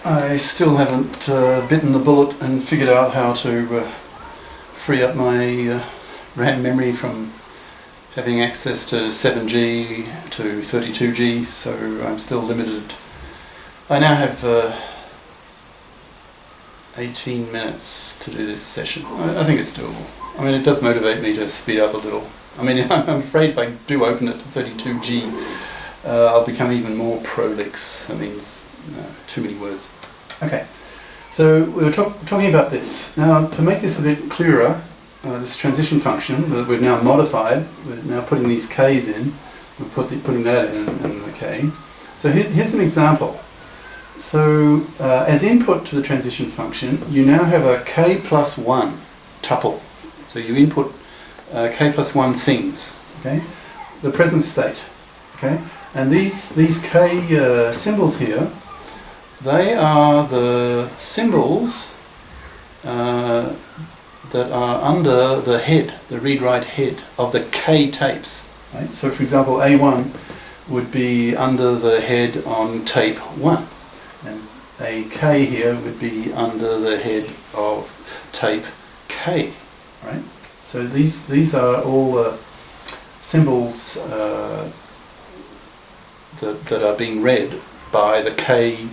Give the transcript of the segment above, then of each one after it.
I still haven't bitten the bullet and figured out how to free up my RAM memory from having access to 7G to 32G, so I'm still limited. I now have 18 minutes to do this session. I think it's doable. I mean, it does motivate me to speed up a little. I mean, I'm afraid if I do open it to 32G, I'll become even more prolix. That means too many words. Okay, so we were talking about this. Now, to make this a bit clearer, this transition function that we've now modified, we're now putting these k's in, we're putting that in the k. So here's an example. So as input to the transition function, you now have a k plus 1 tuple. So you input k plus 1 things, okay? The present state, okay? And these k symbols here, they are the symbols that are under the head, the read-write head of the k tapes. Right? So for example, A1 would be under the head on tape 1, and a k here would be under the head of tape k. Right? So these are all symbols that are being read by the k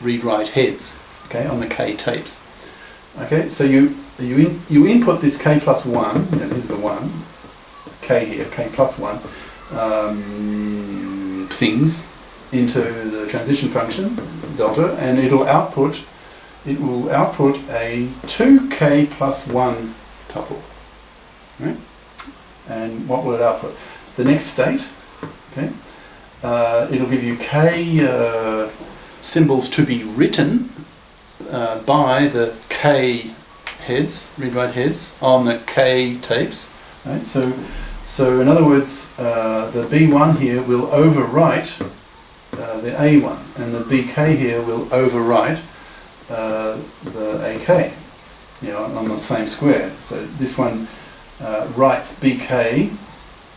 read-write heads, okay, on the k tapes. Okay, so you input this k plus 1, and here's the 1, k here, k plus 1, things into the transition function, delta, and it will output a 2k plus 1 tuple. Right? And what will it output? The next state, okay, it'll give you k symbols to be written by the k heads, read-write heads, on the k tapes. Right? So in other words, the B1 here will overwrite the A1, and the BK here will overwrite the AK, you know, on the same square. So this one writes BK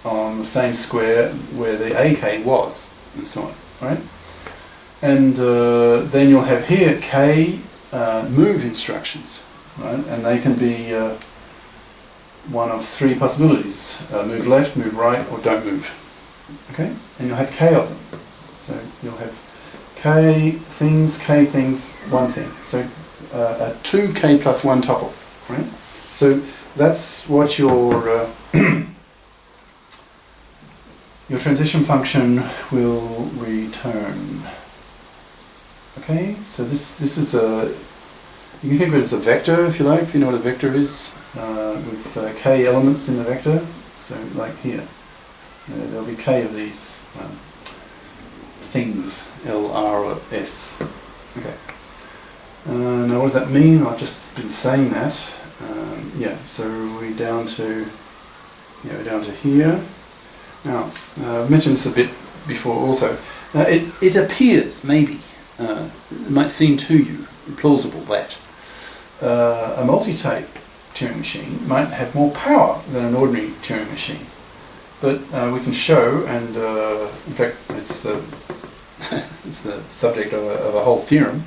on the same square where the AK was, and so on. Right? And then you'll have here k move instructions, right? And they can be one of 3 possibilities: move left, move right, or don't move. Okay, and you'll have k of them. So you'll have k things, 1 thing. So a 2k plus 1 tuple, right? So that's what your your transition function will return. Okay, so this is you can think of it as a vector, if you like, if you know what a vector is, with k elements in the vector. So like here, there'll be k of these things, L, R, or S. Okay. Now what does that mean? I've just been saying that. Yeah, so we're down to here. Now, I've mentioned this a bit before also. It appears, maybe, it might seem to you plausible that a multi-tape Turing machine might have more power than an ordinary Turing machine. But we can show, and in fact it's the it's the subject of a whole theorem.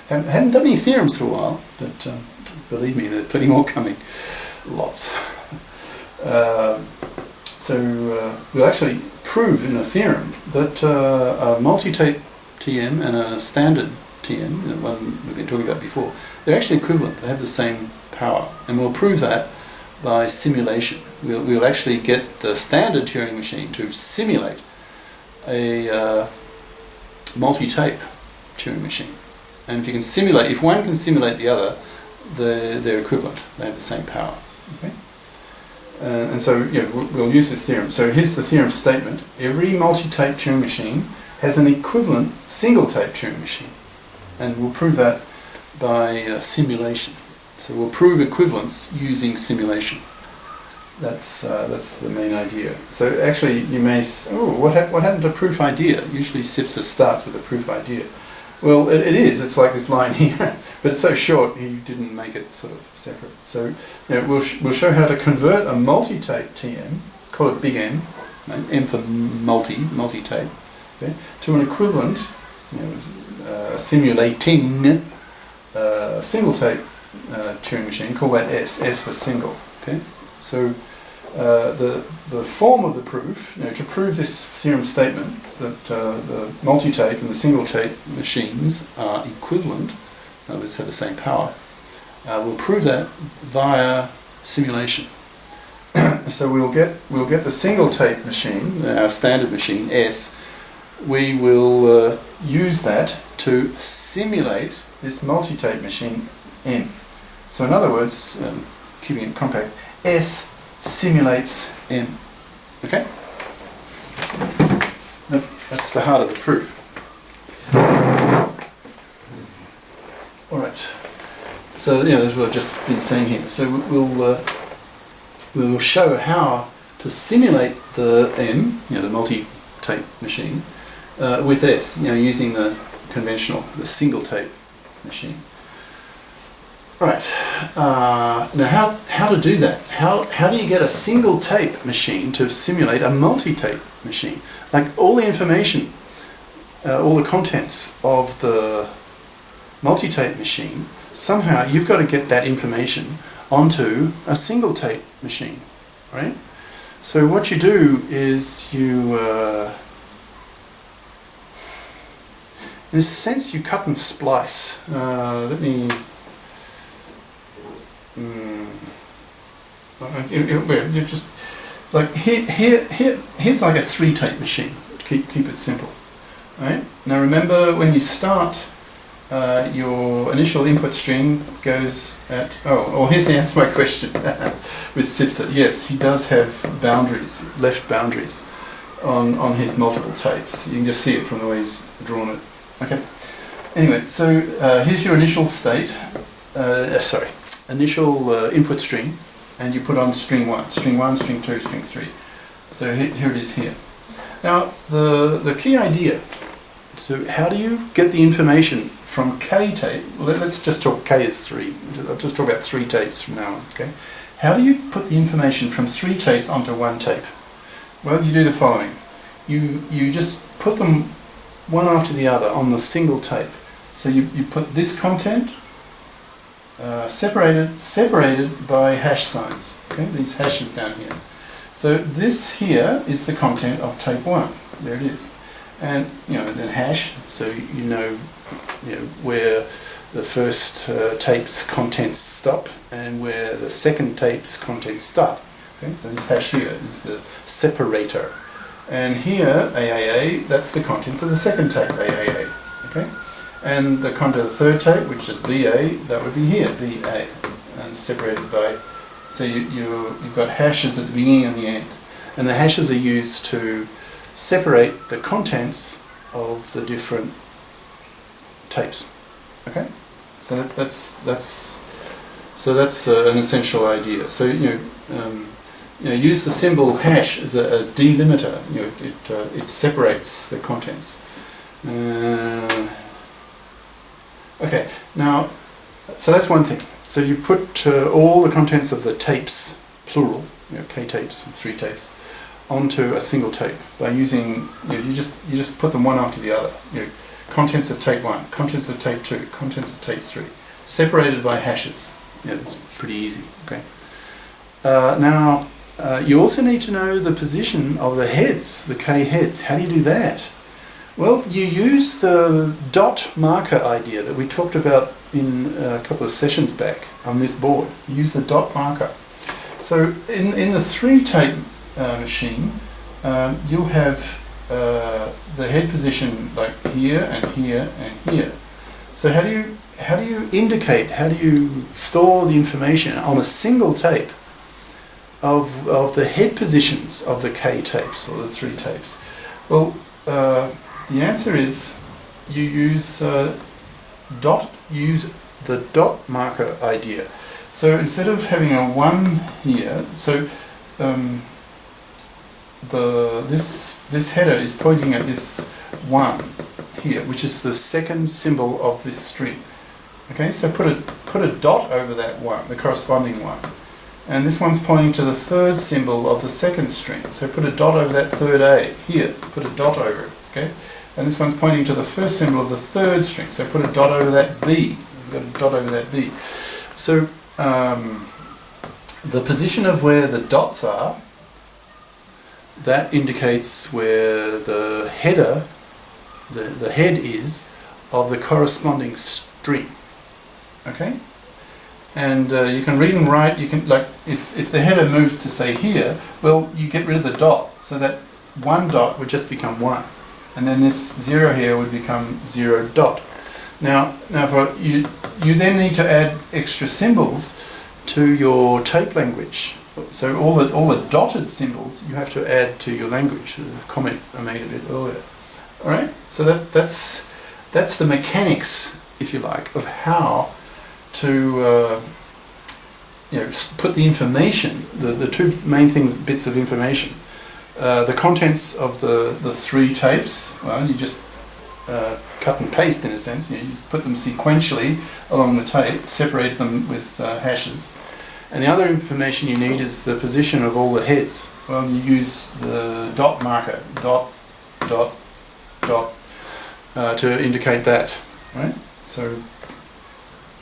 Haven't done any theorems for a while, but believe me, there are plenty more coming. Lots. So we'll actually prove in a theorem that a multi-tape TM and a standard TM, the one we've been talking about before, they're actually equivalent. They have the same power, and we'll prove that by simulation. We'll actually get the standard Turing machine to simulate a multi-tape Turing machine. And if you can simulate, if one can simulate the other, they're equivalent. They have the same power. Okay. And so we'll use this theorem. So here's the theorem statement. Every multi-tape Turing machine has an equivalent single-tape Turing machine. And we'll prove that by simulation. So we'll prove equivalence using simulation. That's the main idea. So actually you may say, oh, what happened to proof idea? Usually Sipser starts with a proof idea. Well, it is. It's like this line here, but it's so short he didn't make it sort of separate. So we'll show how to convert a multi-tape TM, call it big M, right? M for multi-tape, okay, to an equivalent simulating a single tape Turing machine, call that S for single. Okay, so the form of the proof, to prove this theorem statement that the multi-tape and the single tape machines are equivalent, in other words, have the same power, we'll prove that via simulation. So we'll get the single tape machine, our standard machine S. We will use that to simulate this multi-tape machine M. So in other words, keeping it compact, S simulates M. Okay? That's the heart of the proof. Alright. So, as we've just been saying here. So we'll show how to simulate the M, the multi-tape machine, with S, using the conventional, the single tape machine. Right. Now, how to do that? How do you get a single tape machine to simulate a multi-tape machine? Like all the information, all the contents of the multi-tape machine, somehow you've got to get that information onto a single tape machine, right? So what you do is you, in a sense, you cut and splice. Let me. You just like here's like a 3-tape machine. Keep it simple, right? Now remember, when you start, your initial input string goes at here's the answer to my question with Sipser. Yes, he does have boundaries, left boundaries on his multiple tapes. You can just see it from the way he's drawn it. Okay. Anyway, so here's your initial state. Initial input string, and you put on string 1, string 2, string 3. So here it is here. Now the key idea, so how do you get the information from K tape? Let's just talk K is 3. I'll just talk about 3 tapes from now on. Okay. How do you put the information from 3 tapes onto 1 tape? Well, you do the following. You just put them one after the other on the single tape. So you put this content separated by hash signs. Okay, these hashes down here. So this here is the content of tape 1. There it is, and then hash. So you know where the first tape's contents stop and where the second tape's contents start. Okay, so this hash here is the separator, and here AAA. That's the contents of the second tape AAA. Okay. And the content of the third tape, which is BA, that would be here, BA, and separated by. So you've got hashes at the beginning and the end, and the hashes are used to separate the contents of the different tapes. Okay, so that's an essential idea. So use the symbol hash as a delimiter. It separates the contents. Okay, now, so that's one thing. So you put all the contents of the tapes, plural, K tapes, 3 tapes, onto a single tape by using, you just put them one after the other. Contents of tape 1, contents of tape 2, contents of tape 3, separated by hashes. It's pretty easy. Okay. Now, you also need to know the position of the heads, the K heads. How do you do that? Well, you use the dot marker idea that we talked about in a couple of sessions back on this board. You use the dot marker. So in the 3-tape machine, you'll have the head position like here and here and here. So how do you indicate? How do you store the information on a single tape of the head positions of the K tapes or the 3 tapes? Well. The answer is you use the dot marker idea. So instead of having a 1 here, so this header is pointing at this 1 here, which is the second symbol of this string. Okay, so put a dot over that 1, the corresponding 1. And this one's pointing to the third symbol of the second string. So put a dot over that third A here. Put a dot over it. Okay. and this one's pointing to the first symbol of the third string. So put a dot over that B. We've got a dot over that B. So the position of where the dots are, that indicates where the header, the head is of the corresponding string. Okay? And you can read and write, you can, like, if the header moves to say here, well, you get rid of the dot, so that one dot would just become one. And then this 0 here would become 0 dot. Now for you then need to add extra symbols to your tape language. So all the dotted symbols you have to add to your language. The comment I made a bit earlier. All right. So that's the mechanics, if you like, of how to put the information, the two main bits of information. The contents of the three tapes, well, you just cut and paste in a sense. You put them sequentially along the tape, separate them with hashes. And the other information you need is the position of all the heads. Well, you use the dot marker, dot, dot, dot, to indicate that, right? So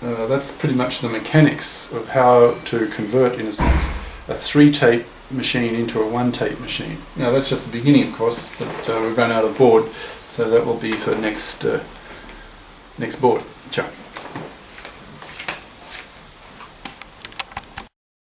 that's pretty much the mechanics of how to convert, in a sense, a 3-tape machine into a 1-tape machine. Now that's just the beginning, of course, but we've run out of board, so that will be for next board. Ciao.